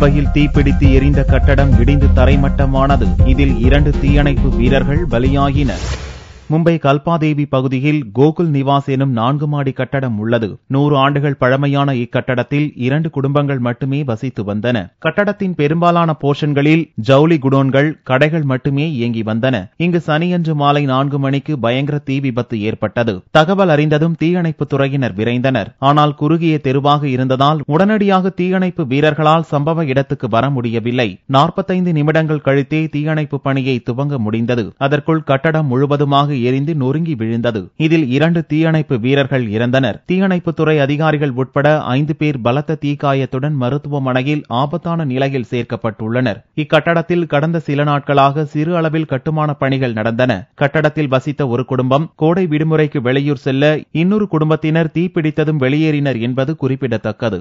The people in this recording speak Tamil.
மும்பையில் தீப்பிடித்து எரிந்த கட்டடம் இடிந்து தரைமட்டமானது. இதில் 2 தீயணைப்பு வீரர்கள் பலியாகினர். மும்பை கல்பாதேவி பகுதியில் கோகுல் நிவாஸ் எனும் 4 மாடி கட்டடம் உள்ளது. 100 ஆண்டுகள் பழமையான இக்கட்டடத்தில் 2 குடும்பங்கள் மட்டுமே வசித்து வந்தன. கட்டடத்தின் பெரும்பாலான போர்ஷன்களில் ஜவுளி குடோன்கள், கடைகள் மட்டுமே இயங்கி வந்தன. இங்கு சனியன்று மாலை 4 மணிக்கு பயங்கர தீ விபத்து ஏற்பட்டது. தகவல் அறிந்ததும் தீயணைப்பு துறையினர் விரைந்தனர். ஆனால் குறுகிய தெருவாக இருந்ததால் உடனடியாக தீயணைப்பு வீரர்களால் சம்பவ இடத்துக்கு வர முடியவில்லை. 45 நிமிடங்கள் கழித்தே தீயணைப்பு பணியை துவங்க முடிந்தது. அதற்குள் கட்டடம் முழுவதுமாக எரிந்து நொறுங்கி விழுந்தது. இதில் 2 தீயணைப்பு வீரர்கள் இறந்தனர். தீயணைப்புத்துறை அதிகாரிகள் உட்பட 5 பேர் பலத்த தீக்காயத்துடன் மருத்துவமனையில் ஆபத்தான நிலையில் சேர்க்கப்பட்டுள்ளனர். இக்கட்டடத்தில் கடந்த சில நாட்களாக சிறு அளவில் கட்டுமான பணிகள் நடந்தன. கட்டடத்தில் வசித்த ஒரு குடும்பம் கோடை விடுமுறைக்கு வெளியூர் செல்ல இன்னொரு குடும்பத்தினர் தீப்பிடித்ததும் வெளியேறினர் என்பது குறிப்பிடத்தக்கது.